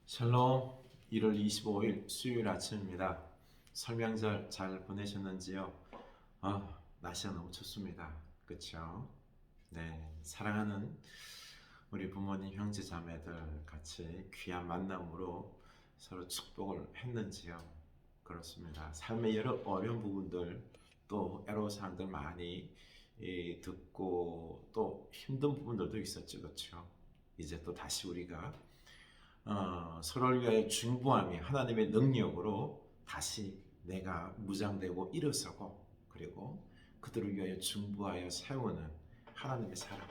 샬롬. 1월 25일 수요일 아침입니다. 설명절 잘 보내셨는지요? 날씨가 너무 춥습니다. 그쵸? 네, 사랑하는 우리 부모님, 형제, 자매들 같이 귀한 만남으로 서로 축복을 했는지요? 그렇습니다. 삶의 여러 어려운 부분들, 또 애로운 사항들 많이 듣고 또 힘든 부분들도 있었죠. 그렇죠? 이제 또 다시 우리가 서로를 위하여 중보함이 하나님의 능력으로 다시 내가 무장되고 일어서고, 그리고 그들을 위하여 중보하여 세우는 하나님의 사람,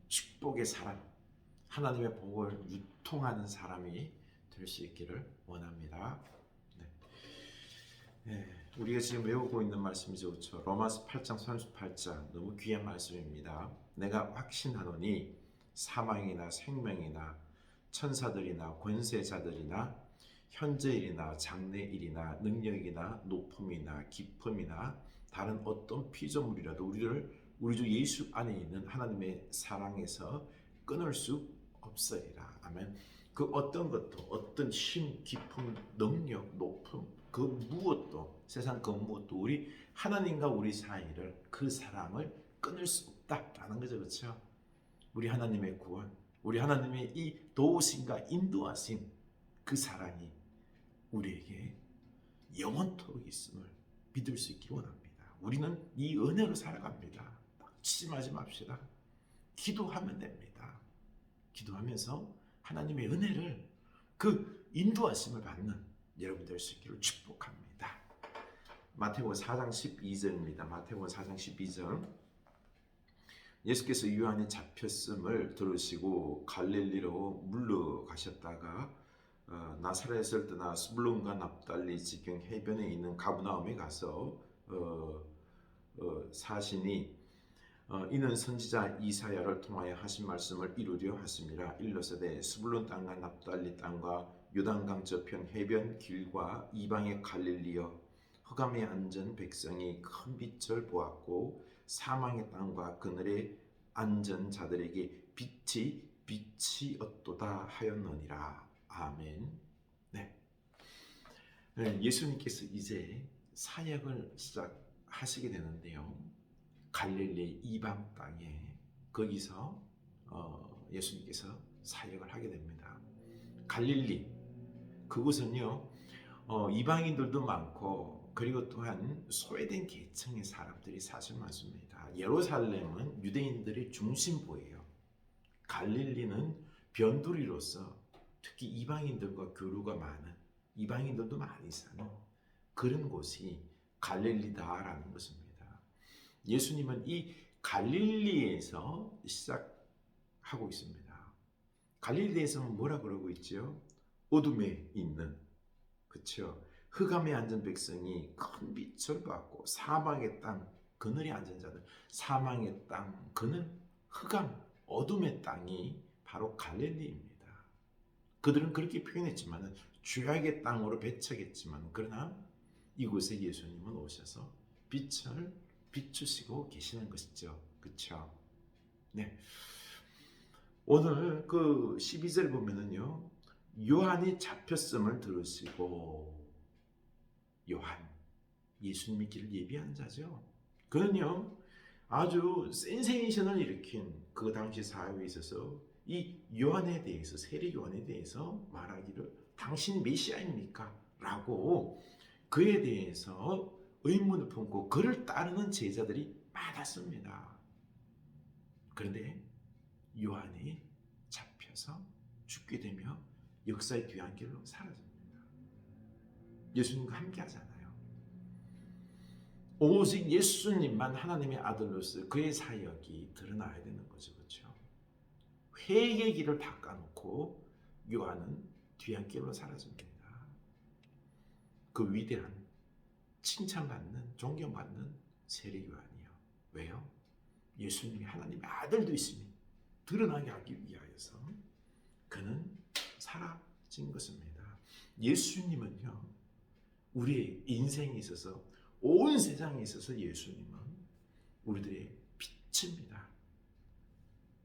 축복의 사람, 하나님의 복을 유통하는 사람이 될 수 있기를 원합니다. 네. 네, 우리가 지금 외우고 있는 말씀이죠. 그렇죠? 로마서 8장 38장 너무 귀한 말씀입니다. 내가 확신하노니 사망이나 생명이나 천사들이나 권세자들이나 현재일이나 장래일이나 능력이나 높음이나 깊음이나 다른 어떤 피조물이라도 우리 주 예수 안에 있는 하나님의 사랑에서 끊을 수 없으리라. 아멘. 그 어떤 것도, 어떤 힘, 깊음, 능력, 높음, 그 무엇도, 세상 그 무엇도 우리 하나님과 우리 사이를, 그 사랑을 끊을 수 없다라는 거죠. 그렇죠? 우리 하나님의 구원, 우리 하나님의 이 도우심과 인도하심, 그 사랑이 우리에게 영원토록 있음을 믿을 수 있기를 원합니다. 우리는 이 은혜로 살아갑니다. 낙심하지 맙시다. 기도하면 됩니다. 기도하면서 하나님의 은혜를, 그 인도하심을 받는 여러분 될 수 있기를 축복합니다. 마태복음 4장 12절입니다. 마태복음 4장 12절. 예수께서 요한이 잡혔음을 들으시고 갈릴리로 물러가셨다가 나사렛을 떠나 스불론과 납달리 지경 해변에 있는 가브나움에 가서 사시니 이는 선지자 이사야를 통하여 하신 말씀을 이루려 하심이라. 일러서되 스불론 땅과 납달리 땅과 요단강 저편 해변 길과 이방의 갈릴리여, 흑암에 앉은 백성이 큰 빛을 보았고 사망의 땅과 그늘에 앉은 자들에게 빛이 비치었도다 하였느니라. 아멘. 네. 예수님께서 이제 사역을 시작하시게 되는데요. 갈릴리 이방 땅에, 거기서 예수님께서 사역을 하게 됩니다. 갈릴리, 그곳은요 이방인들도 많고, 그리고 또한 소외된 계층의 사람들이 사실 많습니다. 예루살렘은 유대인들의 중심부예요. 갈릴리는 변두리로서 특히 이방인들과 교류가 많은, 이방인들도 많이 사는 그런 곳이 갈릴리다라는 것입니다. 예수님은 이 갈릴리에서 시작하고 있습니다. 갈릴리에서는 뭐라 그러고 있죠? 어둠에 있는, 그렇죠? 흑암에 앉은 백성이 큰 빛을 받고 사망의 땅, 그늘에 앉은 자들, 사망의 땅, 그늘, 흑암, 어둠의 땅이 바로 갈릴리입니다. 그들은 그렇게 표현했지만 죄악의 땅으로 배척했지만, 그러나 이곳에 예수님은 오셔서 빛을 비추시고 계시는 것이죠. 그렇죠? 네. 오늘 그 12절 보면은요, 요한이 잡혔음을 들으시고, 요한, 예수님의 길을 예비한 자죠. 그는요 아주 센세이션을 일으킨 그 당시 사회에 있어서 이 요한에 대해서, 세례 요한에 대해서 말하기를 당신이 메시아입니까? 라고 그에 대해서 의문을 품고 그를 따르는 제자들이 많았습니다. 그런데 요한이 잡혀서 죽게 되며 역사의 뒤안길로 사라집니다. 예수님과 함께 하잖아요. 오직 예수님만 하나님의 아들로서 그의 사역이 드러나야 되는 거죠. 그렇죠? 회개의 길을 닦아놓고 요한은 뒤안길로 사라집니다. 그 위대한 칭찬받는, 존경받는 세례 요한이요. 왜요? 예수님이 하나님의 아들도 있으니 드러나게 하기 위하여서 그는 사라진 것입니다. 예수님은요, 우리의 인생에 있어서, 온 세상에 있어서 예수님은 우리들의 빛입니다.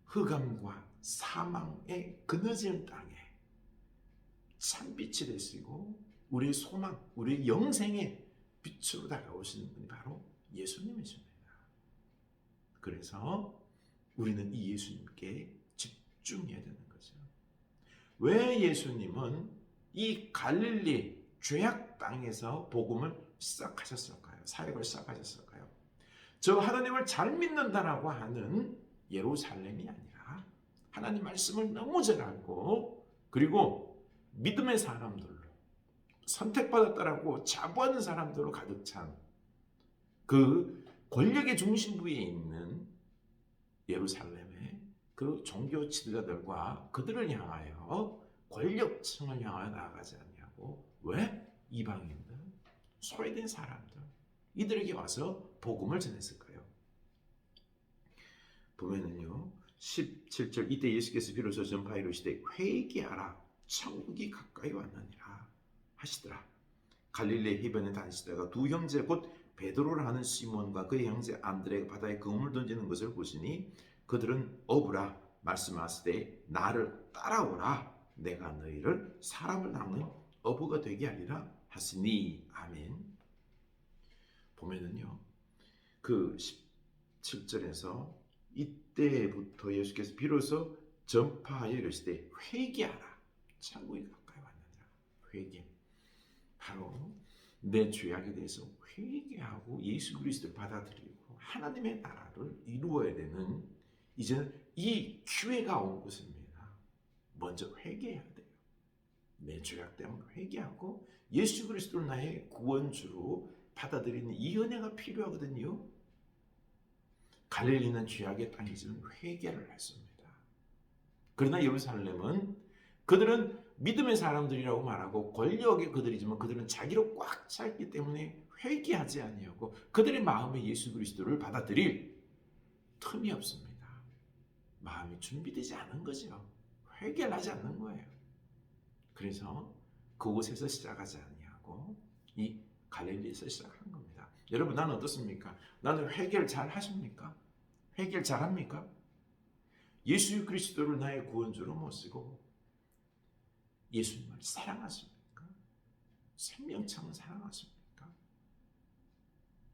흑암과 사망의 그늘진 땅에 참빛이 되시고 우리의 소망, 우리의 영생의 빛으로 다가오시는 분이 바로 예수님이십니다. 그래서 우리는 이 예수님께 집중해야 되는 거죠. 왜 예수님은 이 갈릴리 죄악 땅에서 복음을 시작하셨을까요? 사역을 시작하셨을까요? 저 하나님을 잘 믿는다라고 하는 예루살렘이 아니라 하나님 말씀을 너무 잘 알고 그리고 믿음의 사람들로 선택받았다라고 자부하는 사람들로 가득 찬 그 권력의 중심부에 있는 예루살렘의 그 종교 지도자들과 그들을 향하여 권력층을 향하여 나아가지 아니하고 왜? 이방인들, 소외된 사람들 이들에게 와서 복음을 전했을까요? 보면은요 17절 이때 예수께서 비로소 전파에 이르시되 회개하라 천국이 가까이 왔느니라 하시더라. 갈릴리 해변에 다니시다가 두 형제 곧 베드로라 하는 시몬과 그의 형제 안드레가 바다에 그물을 던지는 것을 보시니 그들은 어부라 말씀하시되 나를 따라오라 내가 너희를 사람을 낚는 어부가 되게 하리라 하시니 아멘. 보면은요 그 17절에서 이때부터 예수께서 비로소 전파하여 이르시되 회개하라 천국이 가까이 왔느니라. 회개 바로 내 죄악에 대해서 회개하고 예수 그리스도를 받아들이고 하나님의 나라를 이루어야 되는 이제는 이 기회가 온 것입니다. 먼저 회개해야 돼요. 내 죄악 때문에 회개하고 예수 그리스도를 나의 구원주로 받아들이는 이 은혜가 필요하거든요. 갈릴리는 죄악의 땅이지만 회개를 했습니다. 그러나 예루살렘은 그들은 믿음의 사람들이라고 말하고 권력의 그들이지만 그들은 자기로 꽉 찼기 때문에 회개하지 아니하고 그들의 마음에 예수 그리스도를 받아들일 틈이 없습니다. 마음이 준비되지 않은 거죠. 회개를 하지 않는 거예요. 그래서 그곳에서 시작하지 아니하고 이 갈릴리에서 시작한 겁니다. 여러분 나는 어떻습니까? 나는 회개를 잘 하십니까? 회개를 잘 합니까? 예수 그리스도를 나의 구원주로 모시고 예수님을 사랑하십니까? 생명창을 사랑하십니까?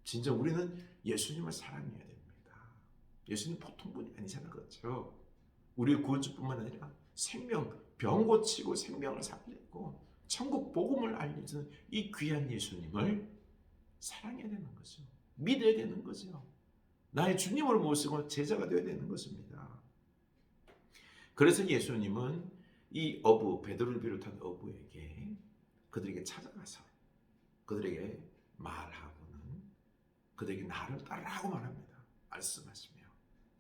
진짜 우리는 예수님을 사랑해야 됩니다. 예수님 보통 분이 아니잖아요. 그렇죠? 우리의 구원주뿐만 아니라 생명, 병 고치고 생명을 살리고 천국 복음을 알려주는 이 귀한 예수님을 사랑해야 되는 거죠. 믿어야 되는 거죠. 나의 주님을 모시고 제자가 되어야 되는 것입니다. 그래서 예수님은 이 어부, 베드로를 비롯한 어부에게 그들에게 찾아가서 그들에게 말하고는 그들에게 나를 따르라고 말합니다. 말씀하시며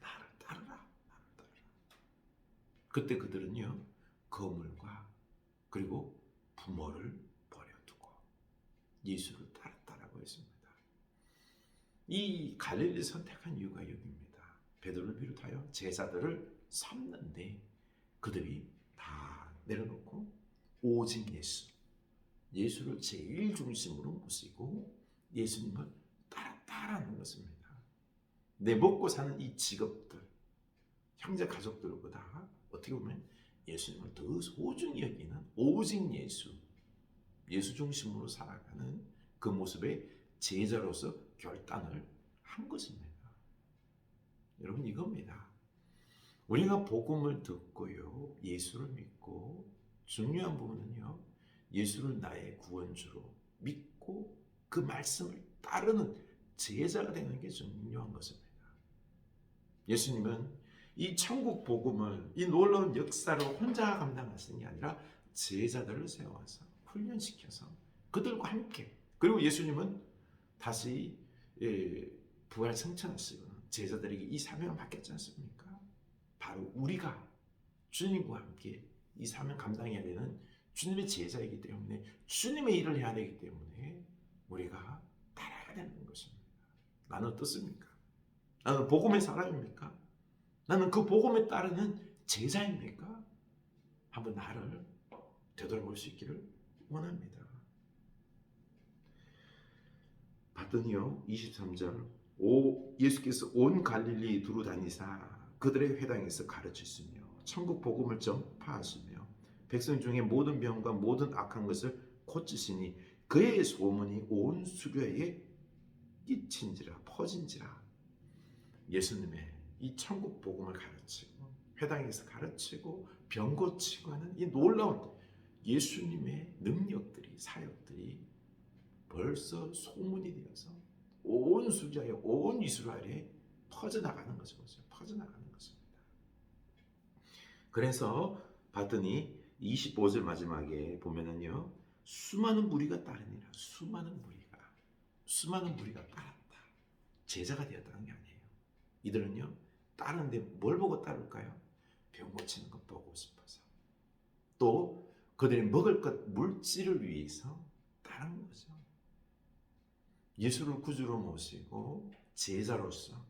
나를 따르라, 나를 따르라. 그때 그들은요 거물과 그리고 부모를 버려두고 예수를 따랐다라고 했습니다. 이 갈릴리 선택한 이유가 여기입니다. 베드로를 비롯하여 제자들을 삼는데 그들이 다 내려놓고 오직 예수를 제일 중심으로 모시고 예수님을 따랐다라는 것입니다. 내 먹고 사는 이 직업들, 형제 가족들보다 어떻게 보면 예수님을 더 소중히 여기는 오직 예수 중심으로 살아가는 그 모습의 제자로서 결단을 한 것입니다. 여러분 이겁니다. 우리가 복음을 듣고요 예수를 믿고 중요한 부분은요 예수를 나의 구원주로 믿고 그 말씀을 따르는 제자가 되는 게 중요한 것입니다. 예수님은 이 천국 복음을 이 놀라운 역사를 혼자 감당하시는 게 아니라 제자들을 세워서 훈련시켜서 그들과 함께 그리고 예수님은 다시 부활 승천하시고 제자들에게 이 사명을 맡겼지 않습니까? 바로 우리가 주님과 함께 이 사명 감당해야 되는 주님의 제자이기 때문에 주님의 일을 해야 되기 때문에 우리가 따라야 되는 것입니다. 나는 어떻습니까? 나는 복음의 사람입니까? 나는 그 복음에 따르는 제자입니까? 한번 나를 되돌아볼 수 있기를 원합니다. 봤더니요 23절 예수께서 온 갈릴리 두루 다니사 그들의 회당에서 가르치시며 천국 복음을 전파하시며 백성 중에 모든 병과 모든 악한 것을 고치시니 그의 소문이 온 수려에 끼친지라 퍼진지라. 예수님의 이 천국 복음을 가르치고 회당에서 가르치고 병 고치고 하는 이 놀라운 예수님의 능력들이, 사역들이 벌써 소문이 되어서 온 수자에, 온 이스라엘에 퍼져나가는 것이죠. 퍼져나가는 것입니다. 그래서 봤더니 25절 마지막에 보면은요, 수많은 무리가 따르니라. 수많은 무리가 따랐다. 제자가 되었다는 게 아니에요. 이들은요, 따르는데 뭘 보고 따를까요? 병 고치는 것 보고 싶어서. 또 그들이 먹을 것, 물질을 위해서 따른 거죠. 예수를 구주로 모시고 제자로서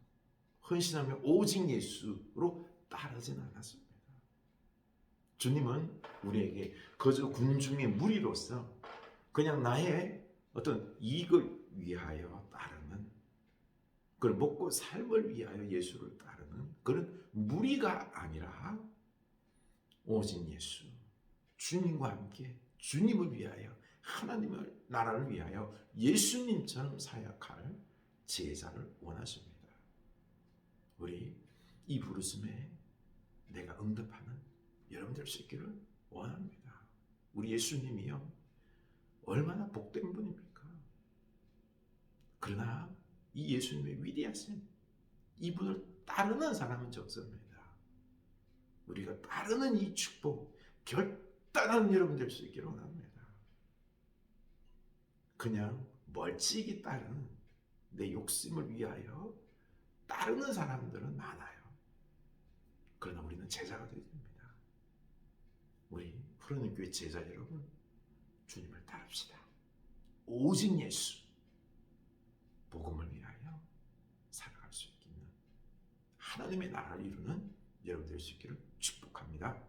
헌신하며 오직 예수로 따르진 않았습니다. 주님은 우리에게 그저 군중의 무리로서 그냥 나의 어떤 이익을 위하여 따르는, 그걸 먹고 삶을 위하여 예수를 따르는 그런 무리가 아니라 오직 예수, 주님과 함께 주님을 위하여, 하나님의 나라를 위하여 예수님처럼 사역할 제자를 원하십니다. 우리 이 부르심에 내가 응답하는 여러분들 수 있기를 원합니다. 우리 예수님이요, 얼마나 복된 분입니까? 그러나 이 예수님의 위대하신 이분을 따르는 사람은 적습니다. 우리가 따르는 이 축복, 결단하는 여러분 될 수 있기를 원합니다. 그냥 멀찍이 따르는, 내 욕심을 위하여 따르는 사람들은 많아요. 그러나 우리는 제자가 되어야 됩니다. 우리 푸르는 교회 제자 여러분, 주님을 따릅시다. 오직 예수, 복음을 위하여 살아갈 수 있는 하나님의 나라를 이루는 여러분 될 수 있기를 축복합니다.